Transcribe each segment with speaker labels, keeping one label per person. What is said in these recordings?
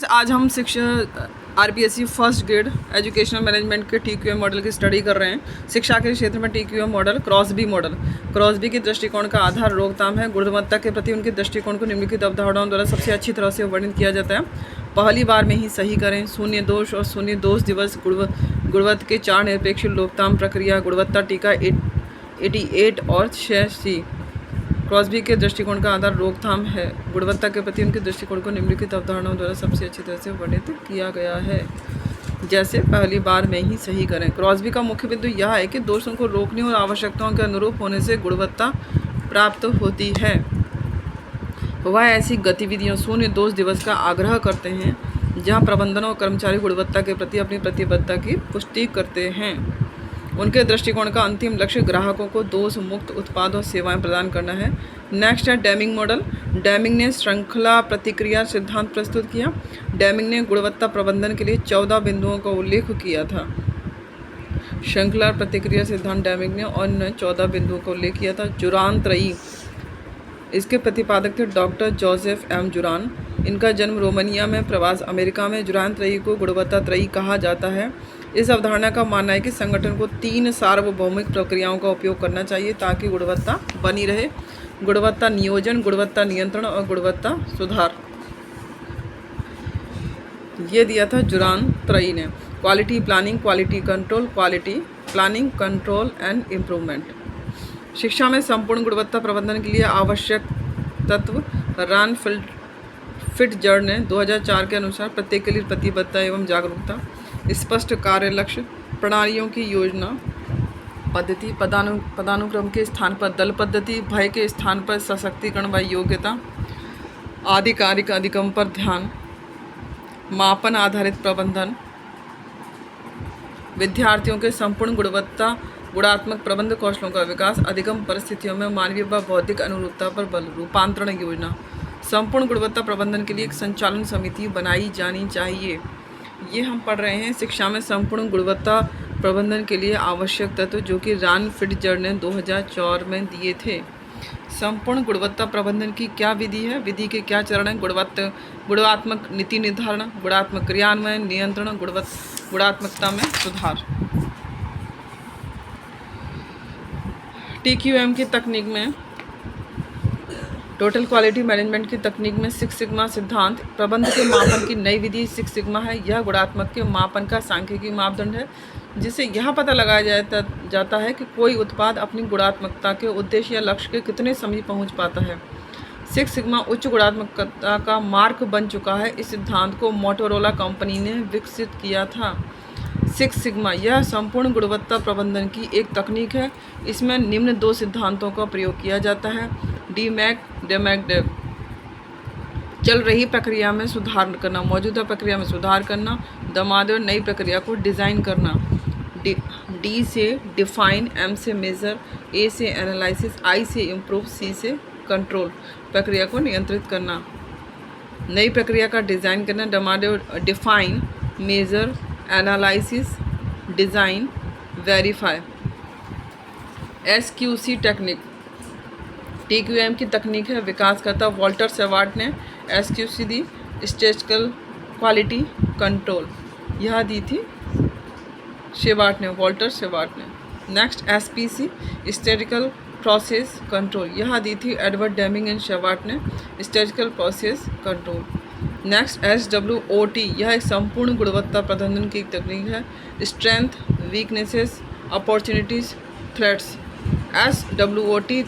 Speaker 1: आज हम शिक्षा RPSC first grade educational management के टीक्यूएम मॉडल की स्टडी कर रहे हैं। शिक्षा के क्षेत्र में TQM model Crosby model. Crosby के दृष्टिकोण का आधार रोकथाम है। गुणवत्ता के प्रति उनके दृष्टिकोण को निम्नलिखित अवधारणाओं द्वारा सबसे अच्छी तरह से वर्णित किया जाता है। पहली बार में ही सही करें, शून्य दोष और शून्य दोष दिवस, गुणवत्ता के 4 निरपेक्ष रोकथाम प्रक्रिया, गुणवत्ता टीका 88 और 86। क्रॉसबी के दृष्टिकोण का आधार रोकथाम है। गुणवत्ता के प्रति उनके दृष्टिकोण को निम्नलिखित अवधारणाओं द्वारा सबसे अच्छी तरह से वर्णित किया गया है। जैसे पहली बार में ही सही करें। क्रॉसबी का मुख्य बिंदु यह है कि दोषों को रोकने और आवश्यकताओं के अनुरूप होने से गुणवत्ता प्राप्त होती है। वह ऐसी गतिविधियों शून्य दोष दिवस का आग्रह करते हैं जहां प्रबंधन और कर्मचारी गुणवत्ता के प्रति अपनी प्रतिबद्धता की पुष्टि करते हैं। उनके दृष्टिकोण का अंतिम लक्ष्य ग्राहकों को दोष मुक्त उत्पाद और सेवाएं प्रदान करना है। नेक्स्ट है डेमिंग मॉडल। डेमिंग ने श्रृंखला प्रतिक्रिया सिद्धांत प्रस्तुत किया। डेमिंग ने गुणवत्ता प्रबंधन के लिए 14 बिंदुओं का उल्लेख किया था। श्रृंखला प्रतिक्रिया सिद्धांत डेमिंग ने और 14 बिंदुओं का उल्लेख किया था। जुरान त्रयी, इसके प्रतिपादक थे डॉक्टर जोसेफ एम जुरान। इनका जन्म रोमानिया में, प्रवास अमेरिका में। जुरान त्रयी को गुणवत्ता त्रयी कहा जाता है। इस अवधारणा का मानना है कि संगठन को 3 सार्वभौमिक प्रक्रियाओं का उपयोग करना चाहिए ताकि गुणवत्ता बनी रहे: गुणवत्ता नियोजन, गुणवत्ता नियंत्रण और गुणवत्ता सुधार। ये दिया था जुरान त्रयी ने। Quality planning, quality control, quality planning, control and improvement. शिक्षा में संपूर्ण गुणवत्ता प्रबंधन के लिए आवश्यक तत्व रैन फिट्जर ने 2004 के अनुसार प्रत्येक के लिए प्रतिबद्धता एवं जागरूकता, स्पष्ट कार्य लक्ष्य, प्रणालियों की योजना पद्धति, पदानुक्रम के स्थान पर दल पद्धति, भय के स्थान पर सशक्तिकरण व योग्यता, आधिकारिक अधिगम पर ध्यान, मापन आधारित प्रबंधन, विद्यार्थियों के संपूर्ण गुणात्मक प्रबंध कौशलों का विकास, अधिगम परिस्थितियों में मानवीय व बौद्धिक अनुरूपता पर बल, रूपांतरण योजना। संपूर्ण गुणवत्ता प्रबंधन के लिए एक संचालन समिति बनाई जानी चाहिए। ये हम पढ़ रहे हैं शिक्षा में संपूर्ण गुणवत्ता प्रबंधन के लिए आवश्यक तत्व, जो कि रैन फिट्जर ने 2004 में दिए थे। संपूर्ण गुणवत्ता प्रबंधन की क्या विधि है? विधि के क्या चरण हैं? गुणात्मक नीति निर्धारण, गुणात्मक क्रियान्वयन, नियंत्रण, गुणात्मकता में सुधार। टीक्यूएम की तकनीक में, टोटल क्वालिटी मैनेजमेंट की तकनीक में 6 सिग्मा सिद्धांत प्रबंध के मापन की नई विधि 6 सिग्मा है। यह गुणात्मक के मापन का सांख्यिकी मापदंड है, जिससे यह पता लगाया जाता है कि कोई उत्पाद अपनी गुणात्मकता के उद्देश्य या लक्ष्य के कितने समीप पहुंच पाता है। 6 सिग्मा उच्च गुणात्मकता का मार्ग बन चुका है। इस सिद्धांत को मोटोरोला कंपनी ने विकसित किया था। 6 सिग्मा यह संपूर्ण गुणवत्ता प्रबंधन की एक तकनीक है। इसमें निम्न 2 सिद्धांतों का प्रयोग किया जाता है: डीमैकडेव, चल रही प्रक्रिया में सुधार करना, मौजूदा प्रक्रिया में सुधार करना; दमादेव, नई प्रक्रिया को डिज़ाइन करना। डी से डिफाइन, एम से मेज़र, ए से एनालिसिस, आई से इम्प्रूव, सी से कंट्रोल, प्रक्रिया को नियंत्रित करना। नई प्रक्रिया का डिज़ाइन करना, दमादेव define, measure, analysis, design, verify. SQC technique TQM की तकनीक है। विकासकर्ता वॉल्टर सेवार्ट ने SQC दी, स्टैटिस्टिकल क्वालिटी कंट्रोल, यह दी थी सेवार्ट ने, वॉल्टर सेवार्ट ने। Next SPC statistical process control, यह दी थी एडवर्ड डेमिंग एंड सेवार्ट ने, statistical process control. Next SWOT, यह एक संपूर्ण गुणवत्ता प्रबंधन की तकनीक है। Strength, weaknesses, opportunities, threats. SWOT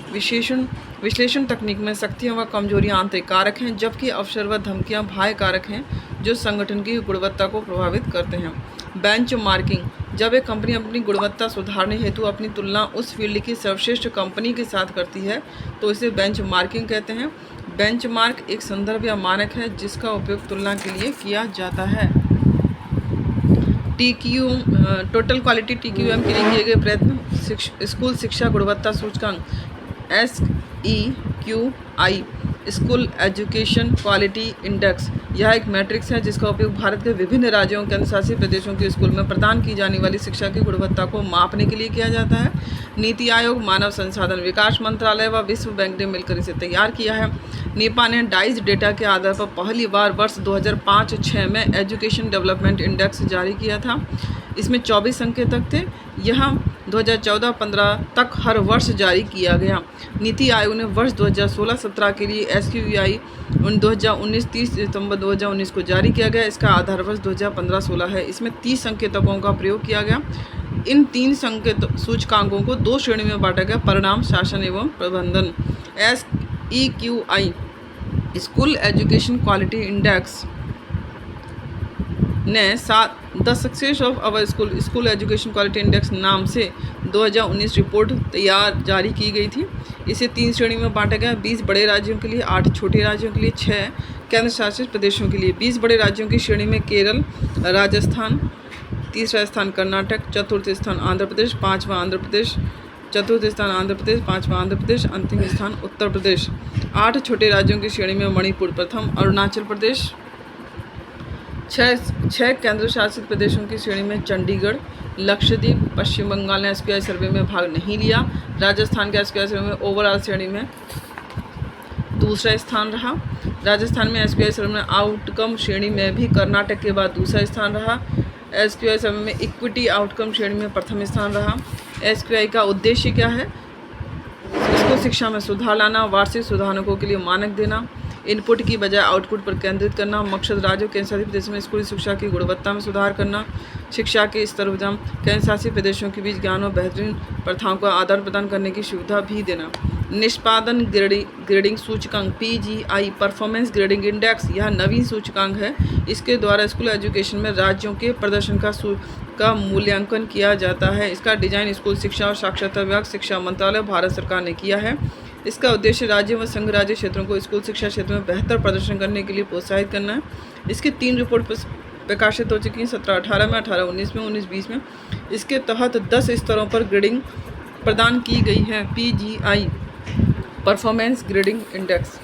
Speaker 1: विश्लेषण तकनीक में शक्तियाँ व कमजोरियाँ आंतरिक कारक हैं, जबकि अवसर व धमकियाँ बाह्य कारक हैं जो संगठन की गुणवत्ता को प्रभावित करते हैं। बेंचमार्किंग, जब एक कंपनी अपनी गुणवत्ता सुधारने हेतु अपनी तुलना उस फील्ड की सर्वश्रेष्ठ कंपनी के साथ करती है तो इसे बेंचमार्किंग कहते हैं। बेंचमार्क एक संदर्भ या मानक है जिसका उपयोग तुलना के लिए किया जाता है। टोटल क्वालिटी टीक्यूएम के लिए किए गए प्रयत्न: स्कूल शिक्षा गुणवत्ता सूचकांक SEQI, school education quality index, यह एक मैट्रिक्स है जिसका उपयोग भारत के विभिन्न राज्यों के केंद्रशासित प्रदेशों के स्कूल में प्रदान की जाने वाली शिक्षा की गुणवत्ता को मापने के लिए किया जाता है। नीति आयोग, मानव संसाधन विकास मंत्रालय व विश्व बैंक ने मिलकर इसे तैयार किया है। नेपा ने डाइस डेटा के आधार पर पहली बार वर्ष 2005-06 में एजुकेशन डेवलपमेंट इंडेक्स जारी किया था। इसमें 24 संकेतक थे। यह 2014-15 तक हर वर्ष जारी किया गया। नीति आयोग ने वर्ष 2016-17 के लिए SQEI 2019 30 सितंबर 2019 को जारी किया गया। इसका आधार वर्ष 2015-16 है। इसमें 30 संकेतकों का प्रयोग किया गया। इन 3 संकेत सूचकांकों को 2 श्रेणी में बांटा गया: परिणाम, शासन एवं प्रबंधन। SEQI school education quality index ने the success of our school education quality index नाम से 2019 रिपोर्ट जारी की गई थी। इसे 3 श्रेणी में बांटा गया: 20 बड़े राज्यों के लिए, 8 छोटे राज्यों के लिए, 6 केंद्र शासित प्रदेशों के लिए। 20 बड़े राज्यों की श्रेणी में केरल, राजस्थान, तीसरा स्थान कर्नाटक, चतुर्थ स्थान आंध्र प्रदेश, पाँचवां आंध्र प्रदेश, चतुर्थ स्थान आंध्र प्रदेश, पाँचवां आंध्र प्रदेश, अंतिम स्थान उत्तर प्रदेश। 8 छोटे राज्यों की श्रेणी में मणिपुर प्रथम, अरुणाचल प्रदेश। 6 केंद्र शासित प्रदेशों की श्रेणी में चंडीगढ़, लक्षद्वीप। पश्चिम बंगाल ने SQI सर्वे में भाग नहीं लिया। राजस्थान के SQI सर्वे में ओवरऑल श्रेणी में दूसरा स्थान रहा। राजस्थान में SQI सर्वे में आउटकम श्रेणी में भी कर्नाटक के बाद दूसरा स्थान रहा। SQI सर्वे में इक्विटी आउटकम श्रेणी में प्रथम स्थान रहा। SQI का उद्देश्य क्या है? इसको शिक्षा में सुधार लाना, वार्षिक सुधारकों के लिए मानक देना, इनपुट की बजाय आउटपुट पर केंद्रित करना। मकसद राज्यों केंद्र शासित प्रदेशों में स्कूली शिक्षा की गुणवत्ता में सुधार करना, शिक्षा के स्तर पर केंद्र शासित प्रदेशों के बीच ज्ञान और बेहतरीन प्रथाओं का आदान प्रदान करने की सुविधा भी देना। निष्पादन ग्रेडिंग सूचकांक PGI परफॉर्मेंस ग्रेडिंग इंडेक्स यह नवीन सूचकांक है। इसके द्वारा स्कूल एजुकेशन में राज्यों के प्रदर्शन का मूल्यांकन किया जाता है। इसका डिजाइन स्कूल शिक्षा और साक्षरता विभाग, शिक्षा मंत्रालय, भारत सरकार ने किया है। इसका उद्देश्य राज्यों व संघ राज्य क्षेत्रों को स्कूल शिक्षा क्षेत्र में बेहतर प्रदर्शन करने के लिए प्रोत्साहित करना है। इसकी 3 रिपोर्ट प्रकाशित हो चुकी हैं, 17-18 में, 18-19 में, 19-20 में। इसके तहत 10 स्तरों पर ग्रेडिंग प्रदान की गई है। PGI performance grading index.